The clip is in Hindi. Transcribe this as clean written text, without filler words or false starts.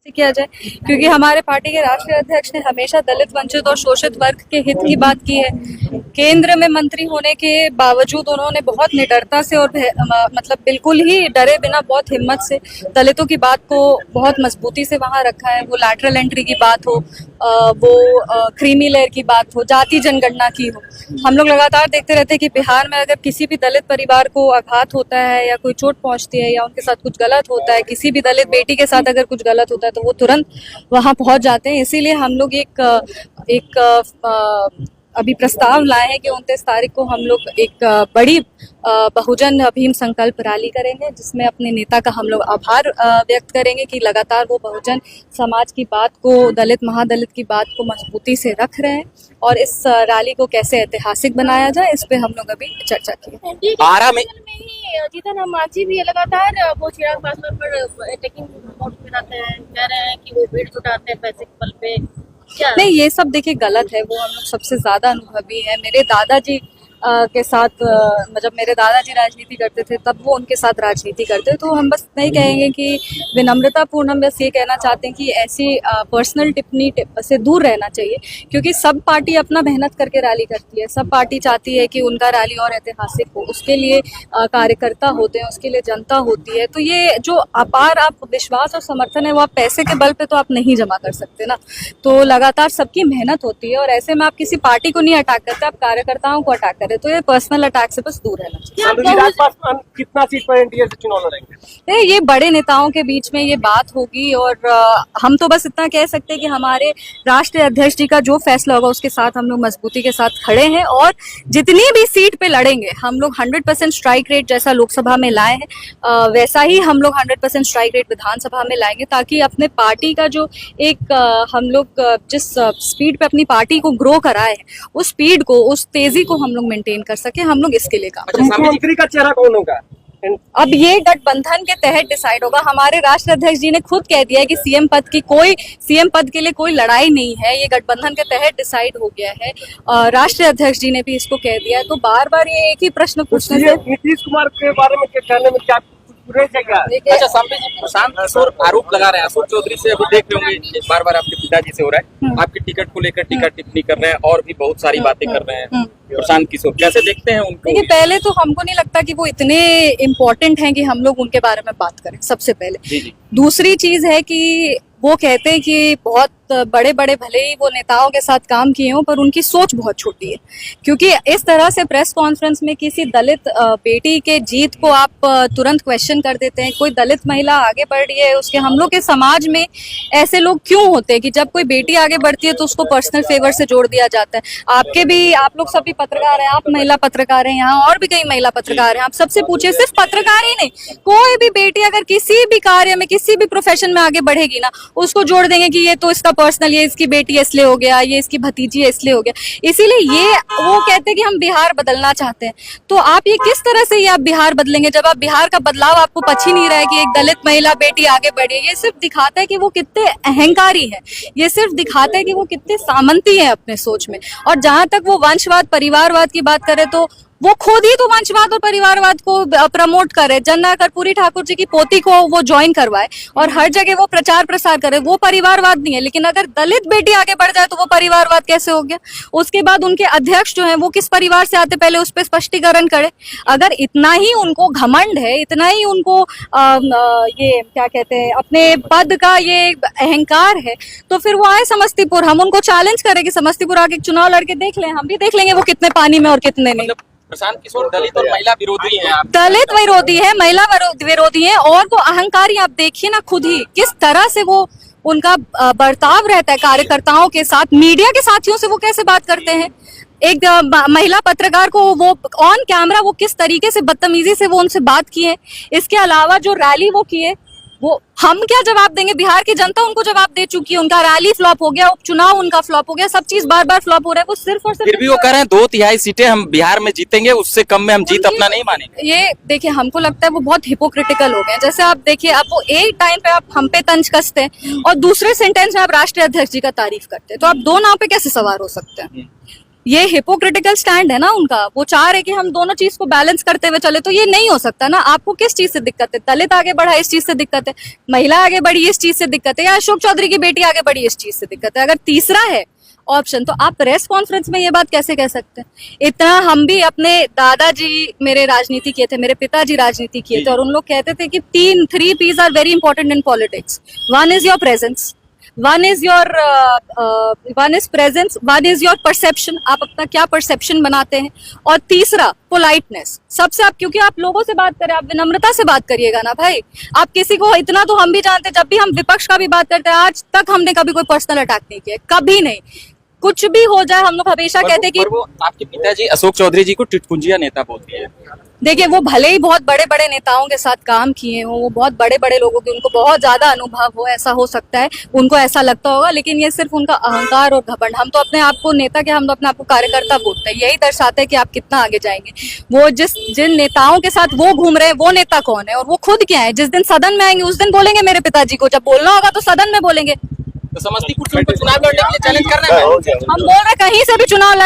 से किया जाए, क्योंकि हमारे पार्टी के राष्ट्रीय अध्यक्ष ने हमेशा दलित, वंचित और शोषित वर्ग के हित की बात की है। केंद्र में मंत्री होने के बावजूद उन्होंने बहुत निडरता से और मतलब बिल्कुल ही डरे बिना बहुत हिम्मत से दलितों की बात को बहुत मजबूती से वहां रखा है। वो लैटरल एंट्री की बात हो, वो क्रीमी लेयर की बात हो, जाति जनगणना की हो। हम लोग लगातार देखते रहते हैं कि बिहार में अगर किसी भी दलित परिवार को आघात होता है या कोई चोट पहुंचती है या उनके साथ कुछ गलत होता है, किसी भी दलित बेटी के साथ अगर कुछ गलत होता है तो वो तुरंत वहां पहुंच जाते हैं। इसीलिए हम लोग एक अभी प्रस्ताव लाए हैं कि 29 तारीख को हम लोग एक बड़ी बहुजन भीम संकल्प रैली करेंगे, जिसमें अपने नेता का हम लोग आभार व्यक्त करेंगे कि लगातार वो बहुजन समाज की बात को, दलित महादलित की बात को मजबूती से रख रहे हैं और इस रैली को कैसे ऐतिहासिक बनाया जाए इस पे हम लोग अभी चर्चा की। आरा में ही जीतन राम मांझी भी लगातार वो चिराग पासवान पर अटैकिंग मोड में रहते हैं, कह रहे हैं कि वो भीड़ जुटाते हैं पैसे के बल पे। नहीं, ये सब देखिए गलत है। वो हम लोग सबसे ज्यादा अनुभवी है। मेरे दादाजी के साथ मतलब मेरे दादाजी राजनीति करते थे, तब वो उनके साथ राजनीति करते। तो हम बस नहीं कहेंगे कि विनम्रतापूर्ण, हम बस ये कहना चाहते हैं कि ऐसी पर्सनल टिप्पणी से दूर रहना चाहिए, क्योंकि सब पार्टी अपना मेहनत करके रैली करती है। सब पार्टी चाहती है कि उनका रैली और ऐतिहासिक हो, उसके लिए कार्यकर्ता होते हैं, उसके लिए जनता होती है। तो ये जो अपार आप विश्वास और समर्थन है वो आप पैसे के बल पे तो आप नहीं जमा कर सकते ना। तो लगातार सबकी मेहनत होती है और ऐसे में आप किसी पार्टी को नहीं अटैक करते, आप कार्यकर्ताओं को अटैक करते। तो ये पर्सनल अटैक से बस दूर रहना चाहिए। कितना सीट पर एनडीए से चुनाव लड़ेंगे? ये बड़े नेताओं के बीच में ये बात होगी और हम तो बस इतना कह सकते हैं कि हमारे राष्ट्रीय अध्यक्ष जी का जो फैसला होगा उसके साथ हम लोग मजबूती के साथ खड़े हैं और जितनी भी सीट पे लड़ेंगे हम लोग 100% स्ट्राइक रेट जैसा लोकसभा में लाए हैं, वैसा ही हम लोग 100% स्ट्राइक रेट विधानसभा में लाएंगे, ताकि अपने पार्टी का जो एक हम लोग जिस स्पीड पे अपनी पार्टी को ग्रो कराए हैं, उस स्पीड को, उस तेजी को हम लोग मेंटेन कर सके। हम लोग इसके लिए काम। मुख्यमंत्री का चेहरा कौन होगा? अब ये गठबंधन के तहत डिसाइड होगा। हमारे राष्ट्रीय अध्यक्ष जी ने खुद कह दिया है कि सीएम पद के लिए कोई लड़ाई नहीं है, ये गठबंधन के तहत डिसाइड हो गया है। राष्ट्रीय अध्यक्ष जी ने भी इसको कह दिया है। तो बार बार ये एक ही प्रश्न पूछने से नीतीश कुमार के बारे में कहने में क्या अच्छा सामने प्रशांत किशोर आरोप लगा रहे हैं, अशोक चौधरी से अभी देख रहे होंगे बार बार आपके पिताजी से हो रहा है, आपकी टिकट को लेकर टीका टिप्पणी कर रहे हैं और भी बहुत सारी बातें कर रहे हैं। प्रशांत किशोर कैसे देखते हैं उनको? देखिए, पहले तो हमको नहीं लगता कि वो इतने इम्पोर्टेंट हैं कि हम लोग उनके बारे में बात करें, सबसे पहले। जी। दूसरी चीज है कि वो कहते हैं कि बहुत बड़े बड़े भले ही वो नेताओं के साथ काम किए हों, पर उनकी सोच बहुत छोटी है। क्योंकि इस तरह से प्रेस कॉन्फ्रेंस में किसी दलित बेटी के जीत को आप तुरंत क्वेश्चन कर देते हैं। कोई दलित महिला आगे बढ़ रही है, उसके हम लोग के समाज में ऐसे लोग क्यों होते हैं कि जब कोई बेटी आगे बढ़ती है तो उसको पर्सनल फेवर से जोड़ दिया जाता है। आप लोग सभी पत्रकार हैं, आप महिला पत्रकार हैं, यहाँ और भी कई महिला पत्रकार हैं। आप सबसे पूछिए, सिर्फ पत्रकार ही नहीं, कोई भी बेटी अगर किसी भी कार्य में, किसी भी प्रोफेशन में आगे बढ़ेगी ना, उसको जोड़ देंगे कि ये तो इसका पर्सनल, ये इसकी बेटी इसलिए हो गया, ये इसकी भतीजी इसलिए हो गया। इसीलिए ये वो कहते हैं कि हम बिहार बदलना चाहते हैं। तो आप ये किस तरह से ये आप बिहार बदलेंगे जब आप बिहार का बदलाव आपको पच ही नहीं रहा है कि एक दलित महिला बेटी आगे बढ़ी है। ये सिर्फ दिखाता है कि वो कितने अहंकारी है, ये सिर्फ दिखाता है कि वो कितने सामंती है अपने सोच में। और जहां तक वो वंशवाद, परिवारवाद की बात करे तो वो खुद ही तो वंशवाद और परिवारवाद को प्रमोट करे। जन्ना कर्पूरी ठाकुर जी की पोती को वो ज्वाइन करवाए और हर जगह वो प्रचार प्रसार करे। वो परिवारवाद नहीं है, लेकिन अगर दलित बेटी आगे बढ़ जाए तो वो परिवारवाद कैसे हो गया? उसके बाद उनके अध्यक्ष जो है वो किस परिवार से आते, पहले उस पर स्पष्टीकरण करे। अगर इतना ही उनको घमंड है, इतना ही उनको ये क्या कहते हैं, अपने पद का ये अहंकार है, तो फिर वो आए समस्तीपुर, हम उनको चैलेंज करें कि समस्तीपुर आके चुनाव लड़के देख लें, हम भी देख लेंगे वो कितने पानी में और कितने नहीं। प्रशांत किशोर दलित और महिला विरोधी हैं। दलित विरोधी है, महिला विरोधी है और वो अहंकारी। आप देखिए ना खुद ही किस तरह से वो उनका बर्ताव रहता है कार्यकर्ताओं के साथ, मीडिया के साथियों से वो कैसे बात करते हैं। एक महिला पत्रकार को वो ऑन कैमरा वो किस तरीके से बदतमीजी से वो उनसे बात किए। इसके अलावा जो रैली वो किए, वो हम क्या जवाब देंगे? बिहार की जनता उनको जवाब दे चुकी है। उनका रैली फ्लॉप हो गया, उपचुनाव उनका फ्लॉप हो गया, सब चीज बार बार फ्लॉप हो रहा है। वो सिर्फ और सिर्फ फिर भी वो कह रहे हैं 2/3 सीटें हम बिहार में जीतेंगे, उससे कम में हम जीत अपना नहीं मानेंगे। ये देखिए, हमको लगता है वो बहुत हिपोक्रिटिकल हो गए। जैसे आप देखिए, आप वो एक टाइम पे आप हम पे तंज कसते हैं और दूसरे सेंटेंस में आप राष्ट्रीय अध्यक्ष जी का तारीफ करते हैं, तो आप दो नाव पे कैसे सवार हो सकते हैं? ये हिपोक्रिटिकल स्टैंड है ना उनका। वो चाह रहे कि हम दोनों चीज को बैलेंस करते हुए चले, तो ये नहीं हो सकता ना। आपको किस चीज से दिक्कत है? दलित आगे बढ़ा इस चीज से दिक्कत है, महिला आगे बढ़ी इस चीज से दिक्कत है, या अशोक चौधरी की बेटी आगे बढ़ी इस चीज से दिक्कत है? अगर तीसरा है ऑप्शन, तो आप प्रेस कॉन्फ्रेंस में ये बात कैसे कह सकते हैं? इतना हम भी, अपने दादाजी मेरे राजनीति किए थे, मेरे पिताजी राजनीति किए थे, और उन लोग कहते थे कि 3 P's are very important in politics. One is your presence, one is presence, one is your perception, आप अपना क्या परसेप्शन बनाते हैं, और तीसरा पोलाइटनेस। सबसे आप, क्योंकि आप लोगों से बात करें, आप विनम्रता से बात करिएगा ना भाई। आप किसी को, इतना तो हम भी जानते हैं, जब भी हम विपक्ष का भी बात करते हैं, आज तक हमने कभी कोई पर्सनल अटैक नहीं किया, कभी नहीं। कुछ भी हो जाए, हम लोग हमेशा कहते हैं कि वो आपके पिताजी अशोक चौधरी जी को टिटपुंजिया नेता बोलती है। देखिए, वो भले ही बहुत बड़े बड़े नेताओं के साथ काम किए हो, वो बहुत बड़े बड़े लोगों के, उनको बहुत ज्यादा अनुभव हो, ऐसा हो सकता है, उनको ऐसा लगता होगा, लेकिन ये सिर्फ उनका अहंकार और घमंड। हम तो अपने आप को नेता के, हम तो अपने आप को कार्यकर्ता बोलते हैं, यही दर्शाता है कि आप कितना आगे जाएंगे। वो जिन नेताओं के साथ वो घूम रहे हैं, वो नेता कौन है और वो खुद क्या है? जिस दिन सदन में आएंगे उस दिन बोलेंगे मेरे पिताजी को, जब बोलना होगा तो सदन में बोलेंगे। तो समस्तीपुर से उनको चुनाव लड़ने के लिए चैलेंज करना है। हम बोल रहे कहीं से भी चुनाव लड़